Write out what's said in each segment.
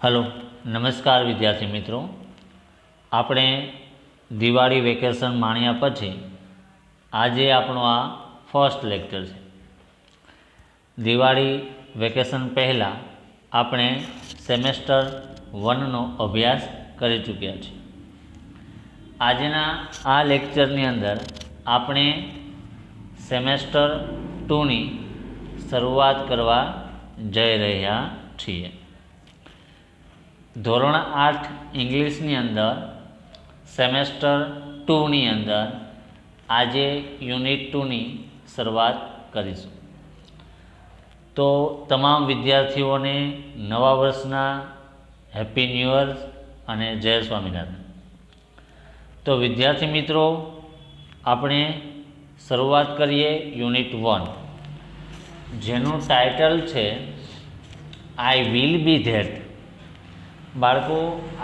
Hello, નમસ્કાર વિદ્યાર્થી મિત્રો. આપણે દિવાળી વેકેશન માણ્યા પછી આજે આપણો આ ફર્સ્ટ લેક્ચર છે. દિવાળી વેકેશન પહેલાં આપણે સેમેસ્ટર 1નો અભ્યાસ કરી ચૂક્યા છીએ. આજના આ લેક્ચરની અંદર આપણે સેમેસ્ટર 2ની શરૂઆત કરવા જઈ રહ્યા છીએ. ધોરણ 8 ઇંગ્લિશની અંદર સેમેસ્ટર 2ની અંદર આજે યુનિટ 2ની શરૂઆત કરીશું. તો તમામ વિદ્યાર્થીઓને નવા વર્ષના હેપી ન્યૂ યર અને જય સ્વામિનારાયણ. તો વિદ્યાર્થી મિત્રો, આપણે શરૂઆત કરીએ યુનિટ 1, જેનું ટાઇટલ છે આઈ વિલ બી ધેટ. બાળકો,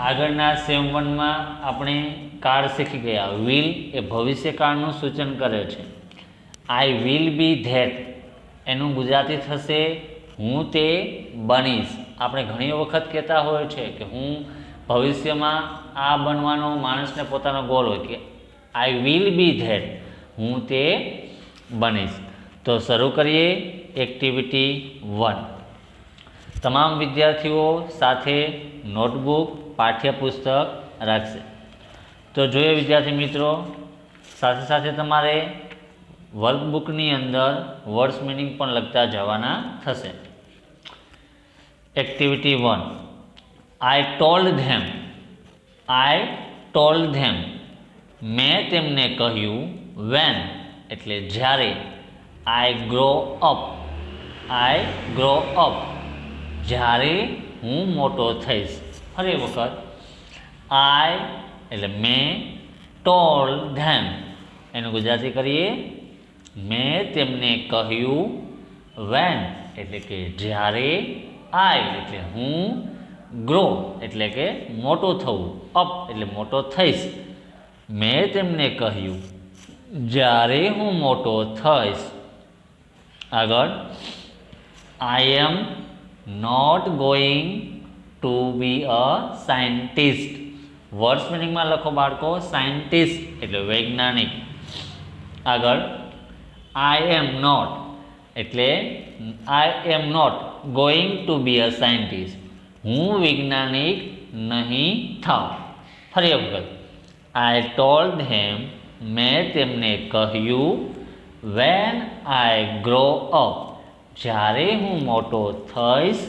આગળના સેમ 1માં આપણે કાળ શીખી ગયા. વિલ એ ભવિષ્યકાળનું સૂચન કરે છે. આઈ વિલ બી ધેટ એનું ગુજરાતી થશે હું તે બનીશ. આપણે ઘણી વખત કહેતા હોય છે કે હું ભવિષ્યમાં આ બનવાનો માણસને પોતાનો ગોલ હોય કે આઈ વિલ બી ધેટ, હું તે બનીશ. તો શરૂ કરીએ એક્ટિવિટી 1. તમામ વિદ્યાર્થીઓ સાથે નોટબુક, પાઠ્યપુસ્તક રાખશે. તો જોઈએ વિદ્યાર્થી મિત્રો, સાથે સાથે તમારે વર્કબુકની અંદર વર્ડ્સ મિનિંગ પણ લખતા જવાના થશે. એક્ટિવિટી 1. આઈ ટોલ્ડ ધેમ. આઈ ટોલ્ડ ધેમ, મેં તેમને કહ્યું. વેન એટલે જ્યારે. I grow up. I grow up, જ્યારે હું મોટો થઈશ. ફરી વખત, આઈ એટલે મેં, ટોલ્ડ ધેમ એનું ગુજરાતી કરીએ મેં તેમને કહ્યું. વેન એટલે કે જ્યારે. આઈ એટલે હું. ગ્રો એટલે કે મોટો થવું. અપ એટલે મોટો થઈશ. મેં તેમને કહ્યું જ્યારે હું મોટો થઈશ. આગળ, I am not going to be a scientist. Words મિનિંગમાં લખો બાળકો, સાયન્ટિસ્ટ એટલે વૈજ્ઞાનિક. આગળ, આઈ એમ નોટ એટલે I am not going to be a scientist, હું વૈજ્ઞાનિક નહીં થાઉં. ફરી વખત, આઈ ટોલ્ડ હેમ, મેં તેમને કહ્યું. વેન આઈ ગ્રો અપ, જ્યારે હું મોટો થઈશ.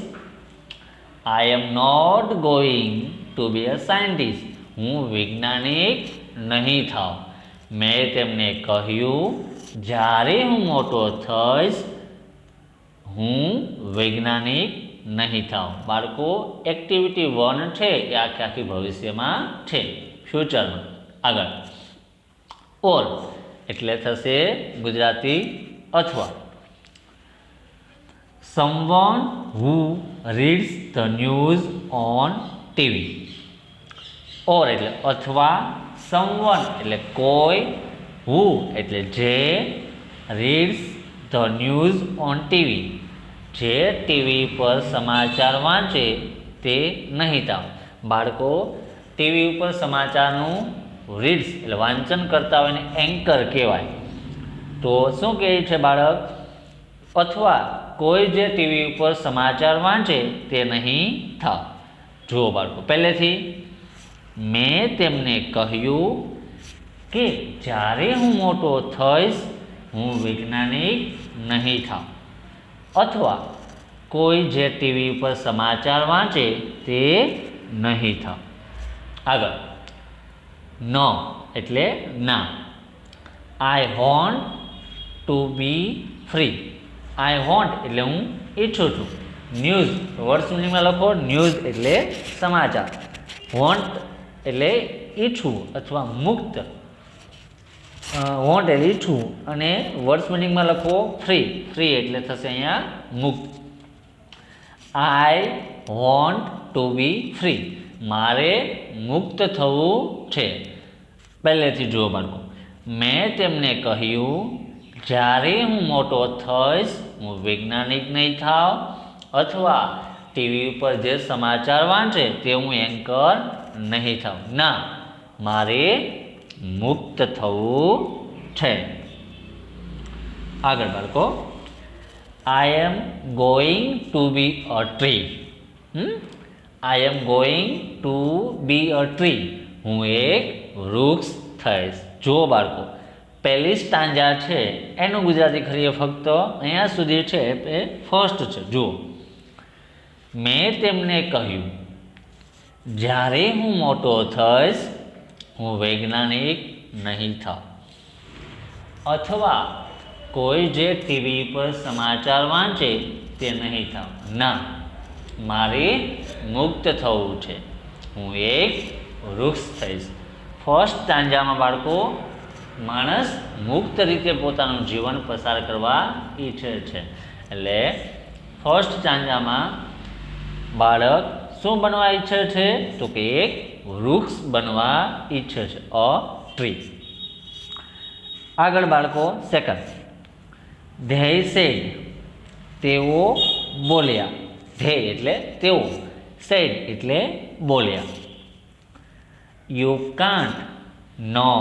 I am not going to be a scientist, હું વૈજ્ઞાનિક નહીં થાઉં. મેં તેમને કહ્યું જ્યારે હું મોટો થઈશ હું વૈજ્ઞાનિક નહીં થાઉં. બાળકો, એક્ટિવિટી 1 છે એ આખી ભવિષ્યમાં છે, ફ્યુચરમાં. આગળ, ઓર એટલે થશે ગુજરાતી અથવા. someone who reads the news on TV. ઓર એટલે અથવા, someone એટલે કોઈ, who એટલે જે, reads the news on TV જે ટીવી પર સમાચાર વાંચે તે નહીં થાવ. બાળકો, ટીવી ઉપર સમાચારનું રીડ્સ એટલે વાંચન કરતા હોય ને એન્કર કહેવાય. તો શું કહે છે બાળક? અથવા કોઈ જે ટીવી ઉપર સમાચાર વાંચે તે નહીં થાવ. જુઓ બાળકો, પહેલેથી મેં તેમને કહ્યું કે જ્યારે હું મોટો થઈશ હું વૈજ્ઞાનિક નહીં થાઉં. અથવા કોઈ જે ટીવી ઉપર સમાચાર વાંચે તે નહીં થાવ. આગળ, નો એટલે ના. I want to be free. I want એટલે હું ઈચ્છું છું. ન્યૂઝ વર્ડ્સ મિનિંગમાં લખો, ન્યૂઝ એટલે સમાચાર. વોન્ટ એટલે ઈચ્છવું અથવા મુક્ત. વોન્ટ એટલે ઈચ્છવું અને વર્ડ્સ મિનિંગમાં લખો ફ્રી. ફ્રી એટલે થશે અહીંયા મુક્ત. I want to be free, મારે મુક્ત થવું છે. પહેલેથી જુઓ બાળકો, મેં તેમને કહ્યું જ્યારે હું મોટો થઈશ હું વૈજ્ઞાનિક નહીં થાવ. અથવા ટીવી ઉપર જે સમાચાર વાંચે તે હું એન્કર નહીં થાઉં. ના, મારે મુક્ત થવું છે. આગળ બાળકો, I am going to be a tree. I am going to be a tree. હું એક વૃક્ષ થઈશ. જો બાળકો, પહેલી સ્ટાન્જા છે એનું ગુજરાતી કરીએ ફક્ત અહીંયા સુધી છે એ ફર્સ્ટ છે. જુઓ, મેં તેમને કહ્યું, જ્યારે હું મોટો થઈશ હું વૈજ્ઞાનિક નહીં થાઉં. અથવા કોઈ જે ટીવી પર સમાચાર વાંચે તે નહીં થાઉં. ના, મારે મુક્ત થવું છે. હું એક વૃક્ષ થઈશ. ફર્સ્ટ સ્ટાન્જામાં બાળકો માણસ મુક્ત રીતે પોતાનું જીવન પસાર કરવા ઈચ્છે છે. એટલે ફર્સ્ટ સ્ટાન્જામાં બાળક શું બનવા ઈચ્છે છે? તો કે એક વૃક્ષ બનવા ઈચ્છે છે. A tree. આગળ બાળકો, સેકન્ડ, ધેય સેડ. તેઓ બોલ્યા. ધેય એટલે તેઓ, સેડ એટલે બોલ્યા. You can't, no,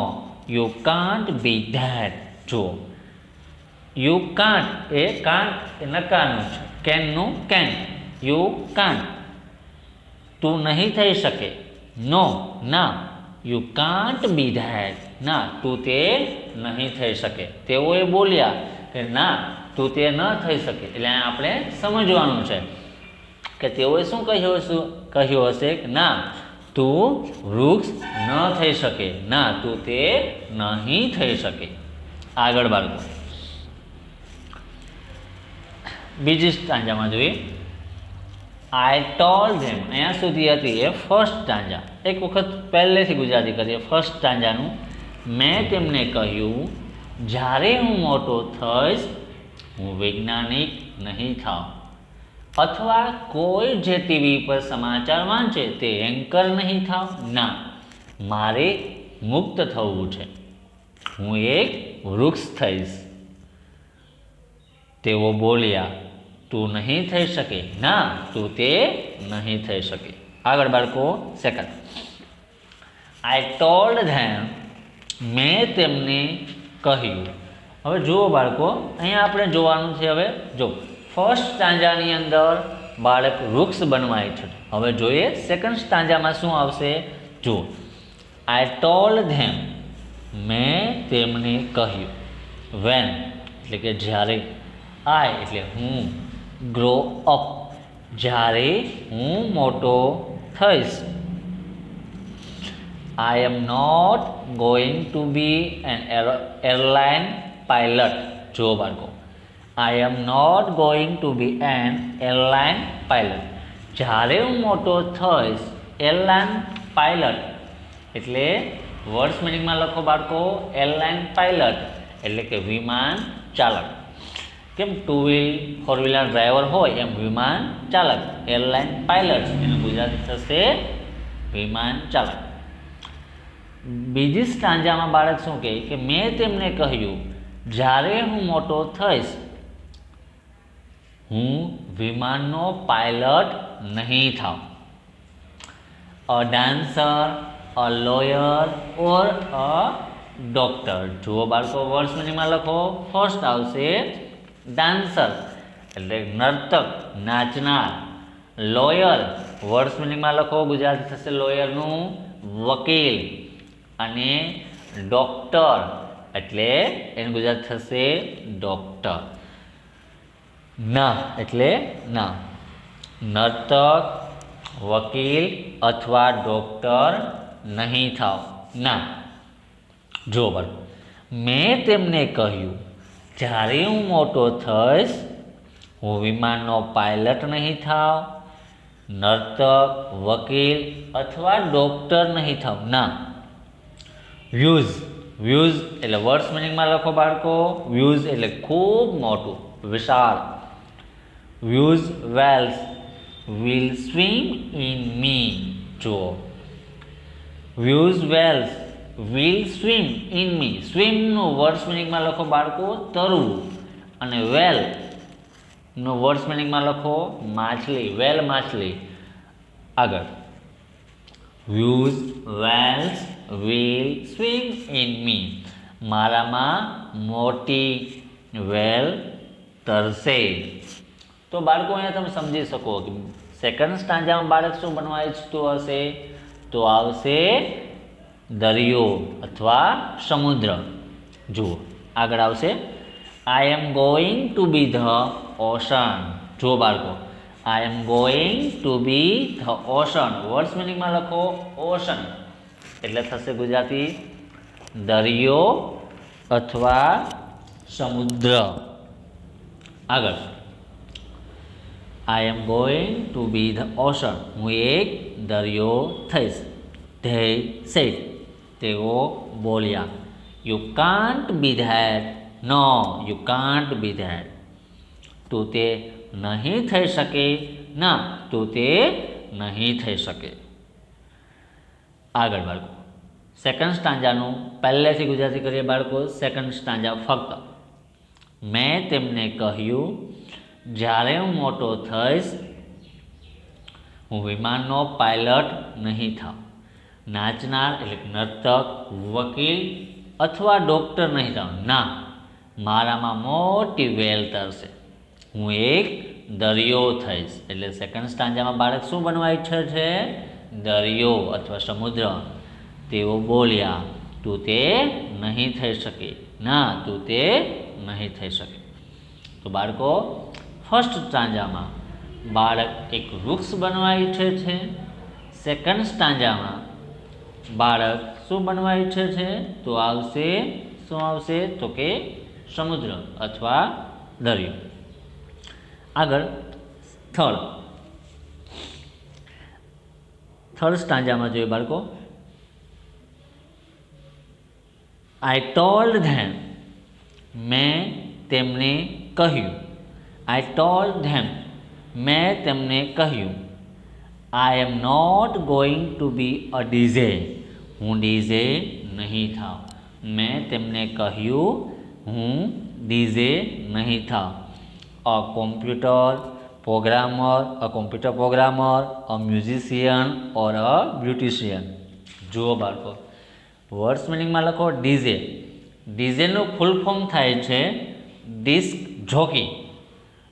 you can't be that. જુઓ, યુ કાન્ટ એ કાન્ટ એ નકારનું છે, કેનનું કેન. યુ કાન્ટ, તું નહીં થઈ શકે. નો, ના, યુ કાન્ટ બી ધેટ. ના, તું તે નહીં થઈ શકે. તેઓએ બોલ્યા કે ના, તું તે ન થઈ શકે. એટલે આપણે સમજવાનું છે કે તેઓએ શું કહ્યું હશે કે ના, તું વૃક્ષ ન થઈ શકે. ના, તું તે નહીં થઈ શકે. આગળ બાળકો, બીજી સ્ટાન્જામાં જોઈએ. આઈ ટોલ્ડ ધેમ. અહીંયા સુધી હતી એ ફર્સ્ટ સ્ટાન્જા. એક વખત પહેલેથી ગુજરાતી કરીએ ફર્સ્ટ સ્ટાન્જાનું. મેં તેમને કહ્યું, જ્યારે હું મોટો થઈશ હું વૈજ્ઞાનિક નહીં થાઉં. અથવા કોઈ જે ટીવી પર સમાચાર વાંચે તે એન્કર નહીં થાવ. ના, મારે મુક્ત થવું છે. હું એક વૃક્ષ થઈશ. તેઓ બોલ્યા, તું નહીં થઈ શકે. ના, તું તે નહીં થઈ શકે. આગળ બાળકો, સેકન્ડ, આઈ ટોલ્ડ ધેમ. મેં તેમને કહ્યું. હવે જુઓ બાળકો, અહીંયા આપણે જોવાનું છે. હવે જો, ફર્સ્ટ સ્ટાન્જાની અંદર બાળક વૃક્ષ બનવા ઈચ્છે. હવે જોઈએ સેકન્ડ સ્ટાન્જામાં શું આવશે. જુઓ, આઈ ટોલ્ડ ધેમ. મેં તેમને કહ્યું. વેન એટલે કે જ્યારે. આઈ એટલે હું. ગ્રો અપ જ્યારે હું મોટો થઈશ. I am not going to be an airline pilot. જુઓ બાળકો, I am not going to be an airline pilot. જ્યારે હું મોટો થઈશ, એરલાઇન પાયલટ એટલે વર્ડ્સ મિનિંગમાં લખો બાળકો. એરલાઇન પાયલટ એટલે કે વિમાન ચાલક. કેમ two wheel four wheeler driver હોય એમ વિમાન ચાલક. એરલાઇન પાયલટ એનું ગુજરાતી થશે વિમાન ચાલક. બીજી સ્ટાન્જામાં બાળક શું કહે કે મેં તેમને કહ્યું, જ્યારે હું મોટો થઈશ હું વિમાનનો પાયલટ નહીં થાઉં. અ dancer, a lawyer or a doctor. જુઓ બાળકો, વર્ડ્સ મિનિંગમાં લખો. ફર્સ્ટ આવશે ડાન્સર એટલે નર્તક, નાચનાર. લોયર વર્ડ્સ મિનિંગમાં લખો. ગુજરાતી થશે લોયરનું વકીલ. અને ડોક્ટર એટલે એનું ગુજરાતી થશે ડોક્ટર. ના એટલે ના, નર્તક, વકીલ અથવા ડોક્ટર નહીં થાવ. ના. જો બાળકો, મેં તેમને કહ્યું, જ્યારે હું મોટો થઈશ હું વિમાનનો પાયલટ નહીં થાવ, નર્તક, વકીલ અથવા ડોક્ટર નહીં થાવ. ના. વ્યૂઝ. વ્યૂઝ એટલે વર્ડ્સ મિનિંગમાં લખો બાળકો. વ્યૂઝ એટલે ખૂબ મોટું, વિશાળ. Huge whales will swim in me. જુઓ, huge whales will swim in me. સ્વિમનું વર્ડ્સ મિનિંગમાં લખો બાળકો તરવું. અને વેલ નો વર્ડ્સ મિનિંગમાં લખો માછલી, વેલ માછલી. આગળ views whales will swim in me. મારામાં મોટી વેલ તરશે. તો બાળકો અહીંયા તમે સમજી શકો કે સેકન્ડ સ્ટાન્જામાં બાળક શું બનવા ઈચ્છતું હશે? તો આવશે દરિયો અથવા સમુદ્ર. જુઓ આગળ આવશે I am going to be the ocean. જુઓ બાળકો I am going to be the ocean. Words મિનિંગમાં લખો ઓશન એટલે થશે ગુજરાતી દરિયો અથવા સમુદ્ર. આગળ I am going to be the ocean. હું એક દરિયો થઈશ. They said. તેઓ બોલ્યા. You can't be that. No you can't be that. તું તે નહીં થઈ શકે. ના તું તે નહીં થઈ શકે. આગળ બાળકો સેકન્ડ સ્ટાન્જાનું પહેલેથી ગુજરાતી કરીએ બાળકો. સેકન્ડ સ્ટાન્જા ફક્ત. મેં તેમને કહ્યું જ્યારે હું મોટો થઈશ હું વિમાનનો પાયલટ નહીં થાઉં. નાચનાર એટલે નર્તક, વકીલ અથવા ડૉક્ટર નહીં થાઉં. ના મારામાં મોટી વેલ તરશે. હું એક દરિયો થઈશ. એટલે સેકન્ડ સ્ટાન્જામાં બાળક શું બનવા ઈચ્છે છે? દરિયો અથવા સમુદ્ર. તેઓ બોલ્યા તું તે નહીં થઈ શકે. ના તું તે નહીં થઈ શકે. તો બાળકો ફર્સ્ટ સ્ટાન્જામાં બાળક એક વૃક્ષ બનવા ઈચ્છે છે. સેકન્ડ સ્ટાન્જામાં બાળક શું બનવા ઈચ્છે છે? તો આવશે શું આવશે? તો કે સમુદ્ર અથવા દરિયો. આગળ થર્ડ સ્ટાન્જામાં જોઈએ બાળકો. I told them. મેં તેમને કહ્યું. I told them. મેં તેમને કહ્યું. I am not going to be a DJ. હું ડીજે નહીં થાઉં. મેં તેમને કહ્યું હું ડીજે નહીં થાઉં. A computer programmer, a musician or a beautician. જુઓ બાળકો વર્ડ્સ મિનિંગમાં લખો ડીજે. ડીજેનું ફૂલ ફોર્મ થાય છે ડિસ્ક જોકી.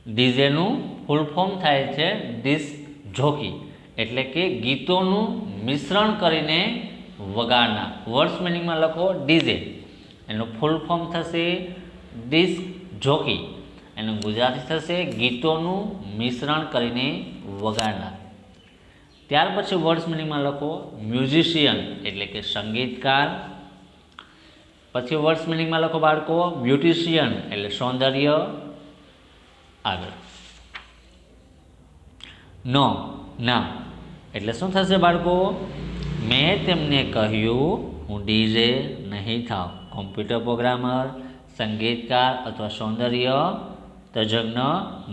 ડીજેનું ફૂલ ફોર્મ થાય છે ડિસ્ક જોકી એટલે કે ગીતોનું મિશ્રણ કરીને વગાડનાર. વર્ડ્સ મિનિંગમાં લખો ડીજે. એનું ફૂલ ફોર્મ થશે ડિસ્ક જોકી. એનું ગુજરાતી થશે ગીતોનું મિશ્રણ કરીને વગાડનાર. ત્યાર પછી વર્ડ્સ મિનિંગમાં લખો મ્યુઝિશિયન એટલે કે સંગીતકાર. પછી વર્ડ્સ મિનિંગમાં લખો બાળકો બ્યુટિશિયન એટલે સૌંદર્ય. આગળ નો ના એટલે શું થશે બાળકો? મેં તેમને કહ્યું હું ડીજે નહીં થાઉં. કોમ્પ્યુટર પ્રોગ્રામર, સંગીતકાર અથવા સૌંદર્ય તજજ્ઞ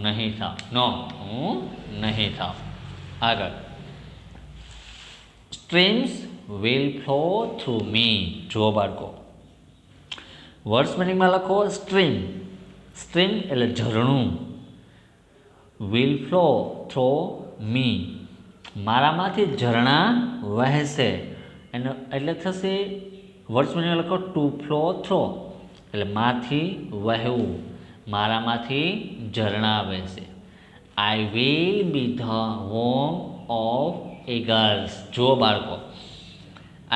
નહીં થાઉં. નો હું નહીં થાઉં. આગળ સ્ટ્રીમ્સ વિલ ફ્લો થ્રુ મી. જો બાળકો વર્ડ્સ મિનિંગમાં લખો સ્ટ્રીમ. સ્ટ્રીમ એટલે ઝરણું. વિલ ફ્લો થ્રો મી મારામાંથી ઝરણા વહેશે. એનો એટલે થશે વર્ડ્સ મિનિંગમાં લખો ટુ ફ્લો થ્રો એટલે માંથી વહેવું. મારામાંથી ઝરણા વહેશે. I will be the home of eagles. જો બાળકો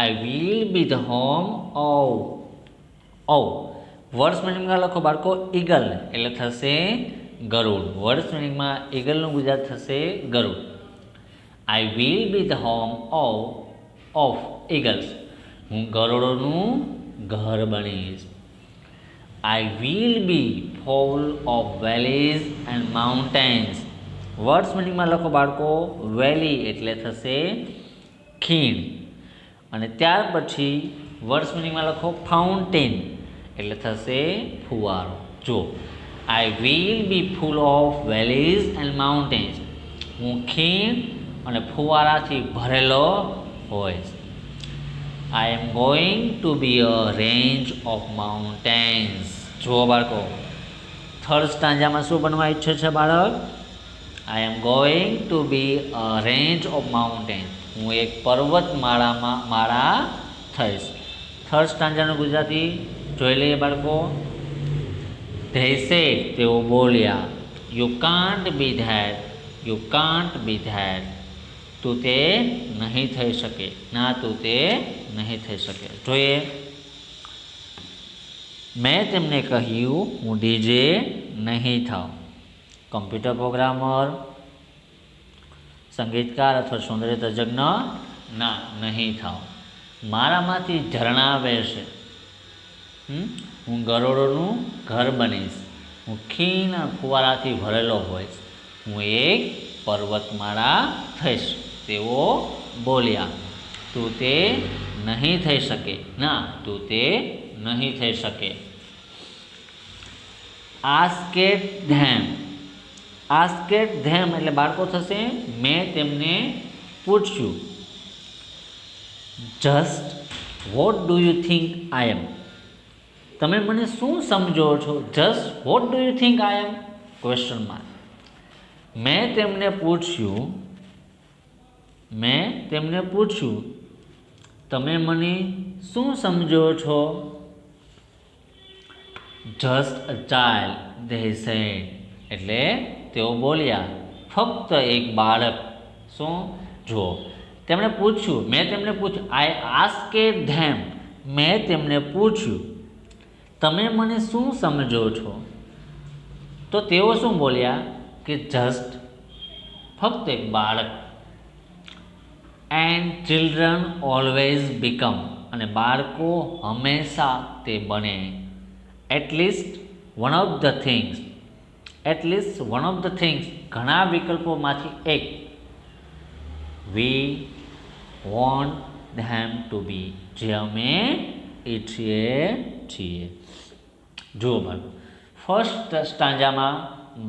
I will be the home of words મિનિંગમાં લખો બાળકો ઈગલ એટલે થશે ગરુડ. વર્ડ્સ મિનિંગમાં ઈગલનું ગુજરાત થશે ગરુડ. I will be the home of eagles. હું ગરુડોનું ઘર બનીશ. I will be full of valleys and mountains. Words મિનિંગમાં લખો બાળકો વેલી એટલે થશે ખીણ. અને ત્યાર પછી વર્ડ્સ મિનિંગમાં લખો ફાઉન્ટેન એટલે થશે ફુવારો. જો I will be full of valleys and mountains. હું ખીણ અને ફુવારાથી ભરેલો હોઈશ. I am going to be a range of mountains. જુઓ બાળકો થર્ડ સ્ટાન્જામાં શું બનવા ઈચ્છે છે બાળક? I am going to be a range of mountain. હું એક પર્વતમાળામાં માળા થઈશ. થર્ડ સ્ટાન્જાનું ગુજરાતી જોઈ લઈએ બાળકો. ધે સેડ, તેઓ બોલ્યા. You can't be that, you can't be that. તું તે નહીં થઈ શકે. ના, તું તે નહીં થઈ શકે. જોઈએ. મેં તેમને કહ્યું હું ડીજે નહીં થાઉં. કમ્પ્યુટર પ્રોગ્રામર, સંગીતકાર અથવા સૌંદર્ય તજજ્ઞ? ના, નહીં થાઉં. મારામાંથી ઝરણા વહેશે. હું ગરોળોનું ઘર બનીશ. હું ખીણ ફુવારાથી ભરેલો હોઈશ. હું એક પર્વતમાળા થઈશ. તેઓ બોલ્યા. તું તે નહીં થઈ શકે. ના, તું તે નહીં થઈ શકે. આસ્કેડ ધેમ. આસ્કેડ ધેમ એટલે બાળકો થશે મેં તેમને પૂછ્યું. Just what do you think I am. તમે મને શું સમજો છો? Just what do you think I am? Question mark. મેં તેમને પૂછ્યું. મેં તેમને પૂછ્યું તમે મને શું સમજો છો? Just a child, they sad. એટલે તેઓ બોલ્યા ફક્ત એક બાળક. શું? જુઓ, તેમણે પૂછ્યું. મેં તેમને પૂછ્યું. આઈ આસ્કેડ ધેમ. મેં તેમને પૂછ્યું તમે મને શું સમજો છો? તો તેઓ શું બોલ્યા કે જસ્ટ, ફક્ત એક બાળક. And children always become. અને બાળકો હંમેશા તે બને. At least one of the things. At least one of the things, ઘણા વિકલ્પોમાંથી એક. વી વોન્ટ ધેમ ટુ બી, જે અમે ઈચ્છીએ છીએ. જુઓ બાળકો, ફર્સ્ટ સ્ટાન્જામાં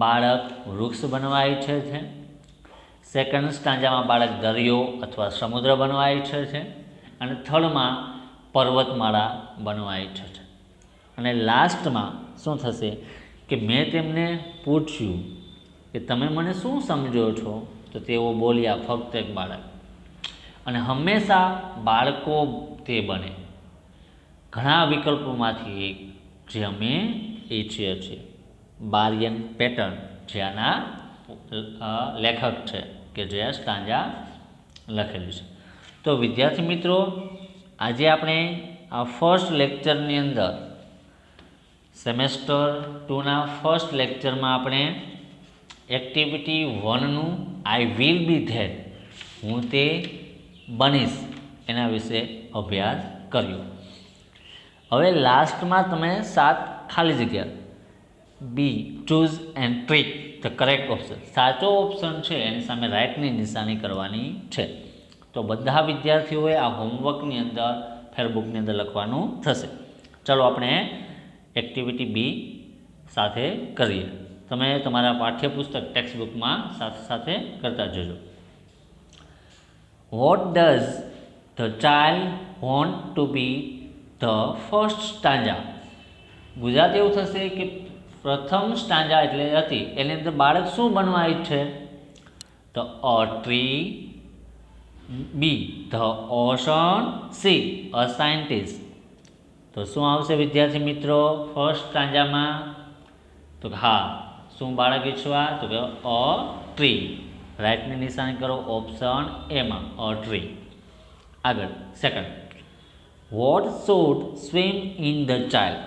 બાળક વૃક્ષ બનવા ઈચ્છે છે. સેકન્ડ સ્ટાન્જામાં બાળક દરિયો અથવા સમુદ્ર બનવા ઈચ્છે છે. અને થર્ડમાં પર્વતમાળા બનવા ઈચ્છે છે. અને લાસ્ટમાં શું થશે કે મેં તેમને પૂછ્યું કે તમે મને શું સમજો છો? તો તેઓ બોલ્યા ફક્ત એક બાળક. અને હંમેશા બાળકો તે બને. ઘણા વિકલ્પોમાંથી એક, જે અમે ઈચ્છીએ છીએ. બારિયન પેટર્ન જે આના લેખક છે, કે જે આ સ્ટાન્જા લખેલું છે. તો વિદ્યાર્થી મિત્રો, આજે આપણે આ ફર્સ્ટ લેક્ચરની અંદર સેમેસ્ટર 2ના ફર્સ્ટ લેક્ચરમાં આપણે એક્ટિવિટી 1નું આઈ વિલ બી ધેટ, હું તે બનીશ, એના વિશે અભ્યાસ કર્યો. હવે લાસ્ટમાં તમે 7 ખાલી જગ્યા B choose and tick the correct option, સાચો ઓપ્શન છે એની સામે રાઇટની નિશાની કરવાની છે. તો બધા વિદ્યાર્થીઓએ આ હોમવર્કની અંદર ફેરબુકની અંદર લખવાનું થશે. ચાલો આપણે એક્ટિવિટી બી સાથે કરીએ. તમે તમારા પાઠ્યપુસ્તક ટેક્સ્ટબુકમાં સાથે સાથે કરતા જજો. What does the child want to be the first stanza? Gujarat એવું થશે કે પ્રથમ સ્ટાન્જા એટલે હતી એની અંદર બાળક શું બનવા ઈચ્છે? તો a tree, B the ocean, C a scientist. તો શું આવશે વિદ્યાર્થી મિત્રો ફર્સ્ટ સ્ટાન્જામાં? તો હા, શું બાળક ઈચ્છવા? તો કે અ ટ્રી. રાઇટની નિશાની કરો ઓપ્શન એમાં, અ ટ્રી. આગળ second, what should swim in the child?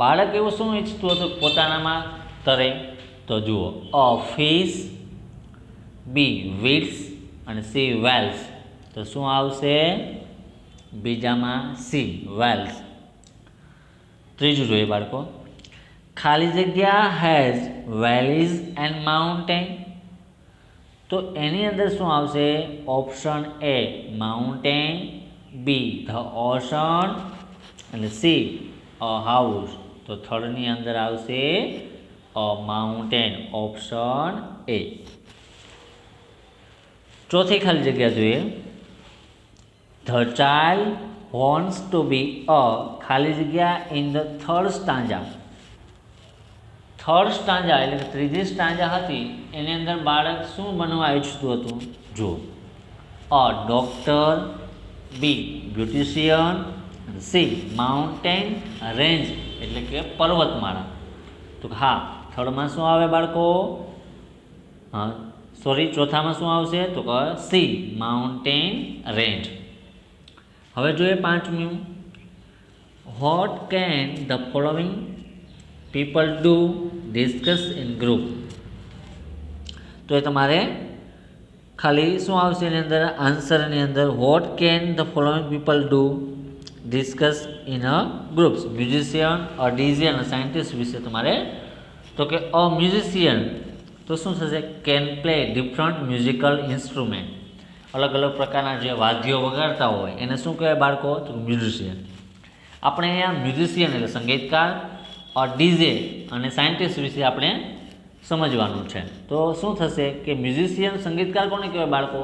બાળક એવું શું ઈચ્છતું હતું પોતાનામાં તરે? તો જુઓ, અ ફિશ, બી વિટ્સ અને સી વેલ્સ. તો શું આવશે બીજામાં? Sea whales. ત્રીજું જોઈએ બાળકો, ખાલી જગ્યા હેઝ વેલીઝ એન્ડ માઉન્ટેન. તો એની અંદર શું આવશે? Option A mountain, B the ocean અને સી અ હાઉસ. તો થર્ડની અંદર આવશે અ માઉન્ટેન, ઓપ્શન એ. ચોથી ખાલી જગ્યા જોઈએ, the child wants to be અ ખાલી જગ્યા in the third stanza. Third stanza એટલે કે ત્રીજી સ્ટાન્જા હતી એની અંદર બાળક શું બનવા ઈચ્છતું હતું? જુઓ, A doctor, B beautician, C mountain range એટલે કે પર્વતમાળા. તો હા, થર્ડમાં શું આવે બાળકો? હા સોરી, ચોથામાં શું આવશે? તો કે સી માઉન્ટેન રેન્જ. હવે જોઈએ પાંચમું, what can the following people do discuss in group. તો એ તમારે ખાલી શું આવશે એની અંદર? આન્સરની અંદર what can the following people do discuss in a groups. Musician, a DJ અને સાયન્ટિસ્ટ વિશે તમારે, તો કે અ મ્યુઝિશિયન તો શું થશે? Can play different musical instrument. અલગ અલગ પ્રકારના જે વાદ્યો વગાડતા હોય એને શું કહેવાય બાળકો? તો મ્યુઝિશિયન. આપણે અહીંયા મ્યુઝિશિયન એટલે સંગીતકાર, ડીજે અને સાયન્ટિસ્ટ વિશે આપણે સમજવાનું છે. તો શું થશે કે મ્યુઝિશિયન સંગીતકાર કોને કહેવાય બાળકો?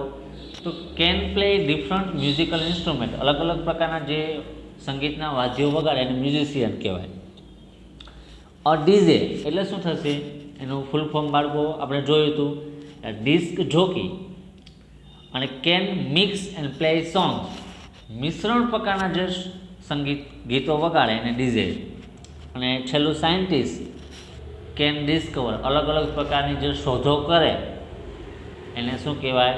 તો can play different musical instrument. અલગ અલગ પ્રકારના જે સંગીતના વાદ્યો વગાડે એને મ્યુઝિશિયન કહેવાય. ડીજે એટલે શું થશે? એનું ફૂલ ફોર્મ બાળકો આપણે જોયું હતું, ડિસ્ક જોકી. અને can mix and play songs. મિશ્રણ પ્રકારના જે સંગીત ગીતો વગાડે એને ડીજે. અને છેલ્લું સાયન્ટિસ્ટ, કેન ડિસ્કવર. અલગ અલગ પ્રકારની જે શોધો કરે એને શું કહેવાય?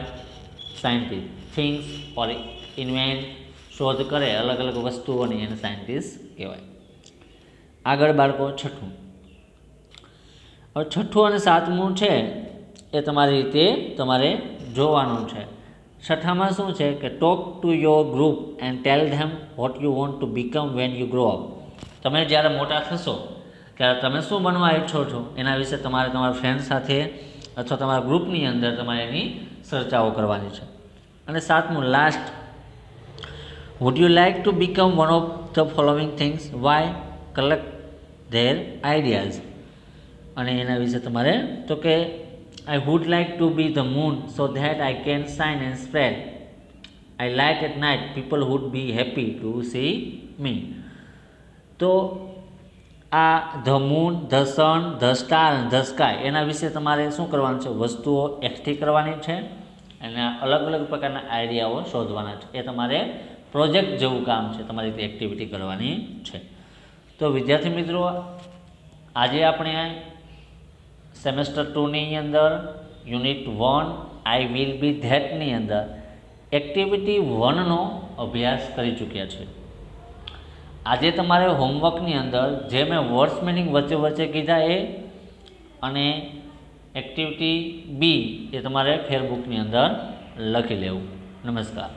સાયન્ટિસ્ટ. થિંગ્સ ઓર ઇન્વેન્ટ, શોધ કરે અલગ અલગ વસ્તુઓની, એને સાયન્ટિસ્ટ કહેવાય. આગળ બાળકો છઠ્ઠું. હવે છઠ્ઠું અને સાતમું છે એ તમારી રીતે તમારે જોવાનું છે. છઠ્ઠામાં શું છે કે talk to your group and tell them what you want to become when you grow up. તમે જ્યારે મોટા થશો ત્યારે તમે શું બનવા ઈચ્છો છો એના વિશે તમારે તમારા ફ્રેન્ડ સાથે અથવા તમારા ગ્રુપની અંદર તમારે એની ચર્ચાઓ કરવાની છે. અને સાતમું last, would you like to become one of the following things? Why? Collect their ideas. અને એના વિશે તમારે, તો કે I would like to be the moon so that I can shine and spread. I light at night people would be happy to see me. તો આ the moon, the sun, the star અને the sky એના વિશે તમારે શું કરવાનું છે? વસ્તુઓ એકઠી કરવાની છે અને અલગ અલગ પ્રકારના આઈડિયાઓ શોધવાના છે. એ તમારે પ્રોજેક્ટ જેવું કામ છે, તમારી રીતે એક્ટિવિટી કરવાની છે. તો વિદ્યાર્થી મિત્રો, આજે આપણે સેમેસ્ટર 2ની અંદર યુનિટ 1 આઈ વિલ બી ધેટની અંદર એક્ટિવિટી 1નો અભ્યાસ કરી ચૂક્યા છે. આજે તમારે હોમવર્કની અંદર જે મેં વર્ડ્સ મિનિંગ વચ્ચે વચ્ચે કીધા એ અને એક્ટિવિટી બી એ તમારે ફેરબુકની અંદર લખી લેવું. નમસ્કાર.